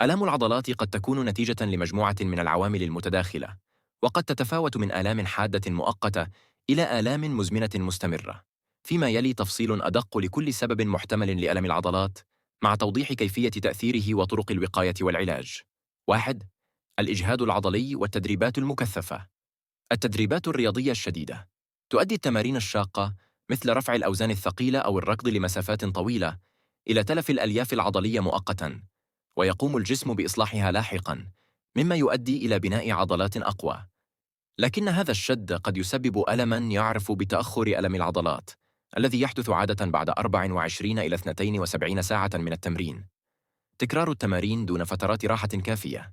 آلام العضلات قد تكون نتيجة لمجموعة من العوامل المتداخلة، وقد تتفاوت من آلام حادة مؤقتة إلى آلام مزمنة مستمرة. فيما يلي تفصيل أدق لكل سبب محتمل لألم العضلات، مع توضيح كيفية تأثيره وطرق الوقاية والعلاج. 1. الإجهاد العضلي والتدريبات المكثفة. التدريبات الرياضية الشديدة تؤدي التمارين الشاقة مثل رفع الأوزان الثقيلة أو الركض لمسافات طويلة إلى تلف الألياف العضلية مؤقتاً، ويقوم الجسم بإصلاحها لاحقاً، مما يؤدي إلى بناء عضلات أقوى. لكن هذا الشد قد يسبب ألماً يعرف بتأخر ألم العضلات، الذي يحدث عادة بعد 24 إلى 72 ساعة من التمرين. تكرار التمارين دون فترات راحة كافية.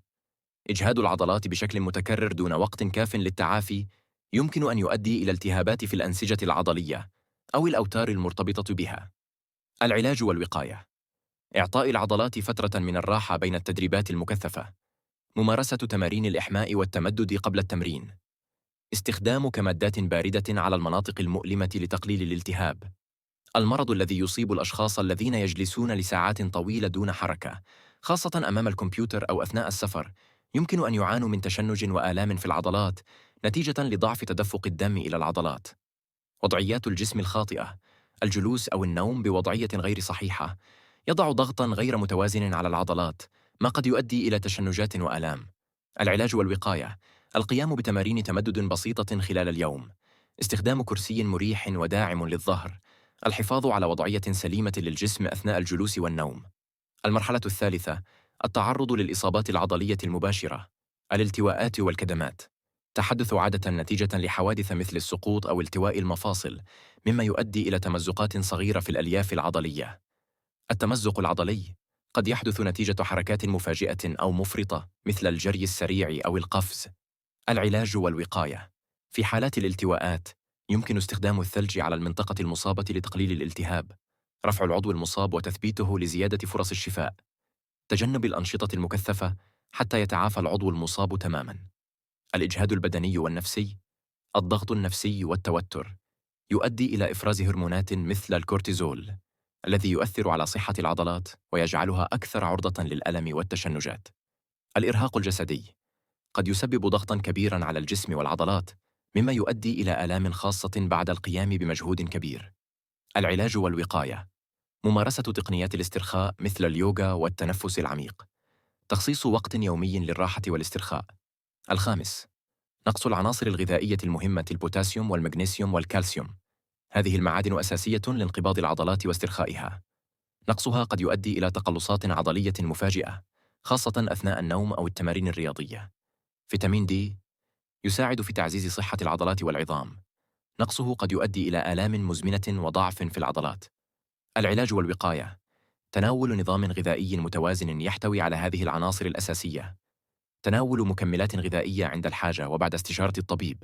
إجهاد العضلات بشكل متكرر دون وقت كاف للتعافي يمكن أن يؤدي إلى التهابات في الأنسجة العضلية أو الأوتار المرتبطة بها. العلاج والوقاية: إعطاء العضلات فترة من الراحة بين التدريبات المكثفة، ممارسة تمارين الإحماء والتمدد قبل التمرين، استخدام كمادات باردة على المناطق المؤلمة لتقليل الالتهاب. المرض الذي يصيب الأشخاص الذين يجلسون لساعات طويلة دون حركة، خاصة أمام الكمبيوتر أو أثناء السفر، يمكن أن يعانوا من تشنج وآلام في العضلات نتيجة لضعف تدفق الدم إلى العضلات. وضعيات الجسم الخاطئة: الجلوس أو النوم بوضعية غير صحيحة يضع ضغطاً غير متوازن على العضلات، ما قد يؤدي إلى تشنجات وآلام. العلاج والوقاية: القيام بتمارين تمدد بسيطة خلال اليوم، استخدام كرسي مريح وداعم للظهر، الحفاظ على وضعية سليمة للجسم أثناء الجلوس والنوم. المرحلة الثالثة: التعرض للإصابات العضلية المباشرة، الالتواءات والكدمات. تحدث عادة نتيجة لحوادث مثل السقوط أو التواء المفاصل، مما يؤدي إلى تمزقات صغيرة في الألياف العضلية. التمزق العضلي قد يحدث نتيجة حركات مفاجئة أو مفرطة مثل الجري السريع أو القفز. العلاج والوقاية: في حالات الالتواءات يمكن استخدام الثلج على المنطقة المصابة لتقليل الالتهاب، رفع العضو المصاب وتثبيته لزيادة فرص الشفاء، تجنب الأنشطة المكثفة حتى يتعافى العضو المصاب تماماً. الإجهاد البدني والنفسي: الضغط النفسي والتوتر يؤدي إلى إفراز هرمونات مثل الكورتيزول، الذي يؤثر على صحة العضلات ويجعلها أكثر عرضة للألم والتشنجات. الإرهاق الجسدي قد يسبب ضغطاً كبيراً على الجسم والعضلات، مما يؤدي إلى آلام خاصة بعد القيام بمجهود كبير. العلاج والوقاية: ممارسة تقنيات الاسترخاء مثل اليوغا والتنفس العميق، تخصيص وقت يومي للراحة والاسترخاء. الخامس: نقص العناصر الغذائية المهمة البوتاسيوم والمغنيسيوم والكالسيوم. هذه المعادن أساسية لانقباض العضلات واسترخائها. نقصها قد يؤدي إلى تقلصات عضلية مفاجئة، خاصة أثناء النوم أو التمارين الرياضية. فيتامين دي يساعد في تعزيز صحة العضلات والعظام. نقصه قد يؤدي إلى آلام مزمنة وضعف في العضلات. العلاج والوقاية: تناول نظام غذائي متوازن يحتوي على هذه العناصر الأساسية، تناول مكملات غذائية عند الحاجة وبعد استشارة الطبيب،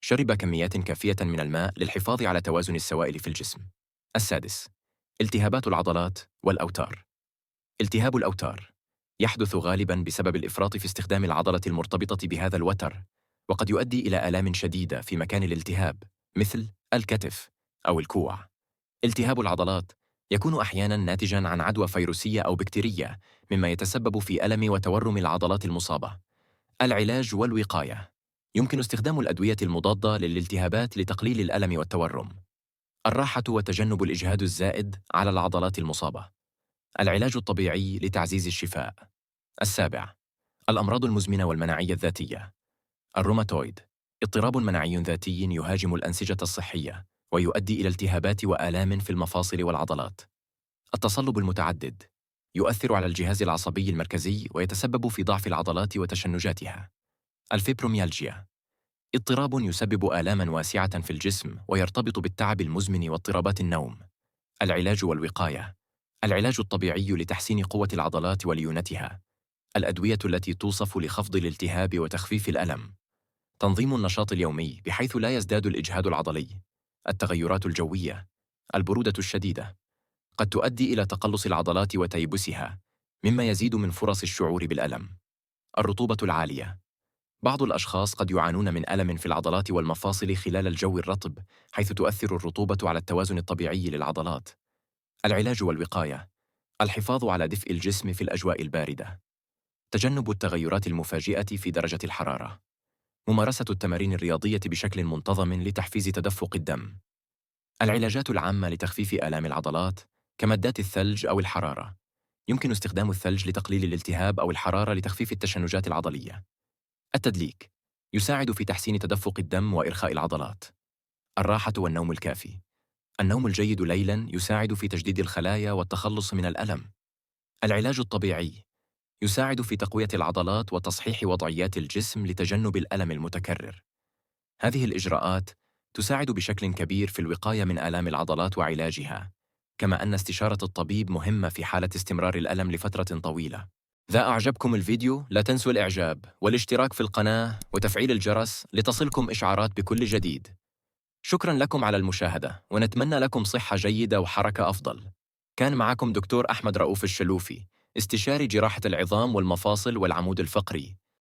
شرب كميات كافية من الماء للحفاظ على توازن السوائل في الجسم. السادس: التهابات العضلات والأوتار. التهاب الأوتار يحدث غالباً بسبب الإفراط في استخدام العضلة المرتبطة بهذا الوتر، وقد يؤدي إلى آلام شديدة في مكان الالتهاب مثل الكتف أو الكوع. التهاب العضلات يكون أحياناً ناتجاً عن عدوى فيروسية أو بكتيرية، مما يتسبب في ألم وتورم العضلات المصابة. العلاج والوقاية: يمكن استخدام الأدوية المضادة للالتهابات لتقليل الألم والتورم. الراحة وتجنب الإجهاد الزائد على العضلات المصابة. العلاج الطبيعي لتعزيز الشفاء. السابع: الأمراض المزمنة والمناعية الذاتية. الروماتويد اضطراب مناعي ذاتي يهاجم الأنسجة الصحية ويؤدي إلى التهابات وآلام في المفاصل والعضلات. التصلب المتعدد يؤثر على الجهاز العصبي المركزي ويتسبب في ضعف العضلات وتشنجاتها. الفيبروميالجيا اضطراب يسبب آلاما واسعة في الجسم ويرتبط بالتعب المزمن واضطرابات النوم. العلاج والوقاية: العلاج الطبيعي لتحسين قوة العضلات وليونتها، الأدوية التي توصف لخفض الالتهاب وتخفيف الألم، تنظيم النشاط اليومي بحيث لا يزداد الإجهاد العضلي. التغيرات الجوية: البرودة الشديدة قد تؤدي إلى تقلص العضلات وتيبسها، مما يزيد من فرص الشعور بالألم. الرطوبة العالية: بعض الأشخاص قد يعانون من ألم في العضلات والمفاصل خلال الجو الرطب، حيث تؤثر الرطوبة على التوازن الطبيعي للعضلات. العلاج والوقاية: الحفاظ على دفء الجسم في الأجواء الباردة. تجنب التغيرات المفاجئة في درجة الحرارة. ممارسة التمارين الرياضية بشكل منتظم لتحفيز تدفق الدم. العلاجات العامة لتخفيف آلام العضلات كمادات الثلج أو الحرارة. يمكن استخدام الثلج لتقليل الالتهاب أو الحرارة لتخفيف التشنجات العضلية. التدليك يساعد في تحسين تدفق الدم وإرخاء العضلات. الراحة والنوم الكافي. النوم الجيد ليلاً يساعد في تجديد الخلايا والتخلص من الألم. العلاج الطبيعي يساعد في تقوية العضلات وتصحيح وضعيات الجسم لتجنب الألم المتكرر. هذه الإجراءات تساعد بشكل كبير في الوقاية من آلام العضلات وعلاجها، كما أن استشارة الطبيب مهمة في حالة استمرار الألم لفترة طويلة. إذا أعجبكم الفيديو لا تنسوا الإعجاب والاشتراك في القناة وتفعيل الجرس لتصلكم إشعارات بكل جديد. شكراً لكم على المشاهدة ونتمنى لكم صحة جيدة وحركة أفضل. كان معكم دكتور أحمد رؤوف الشلوفي، استشاري جراحة العظام والمفاصل والعمود الفقري،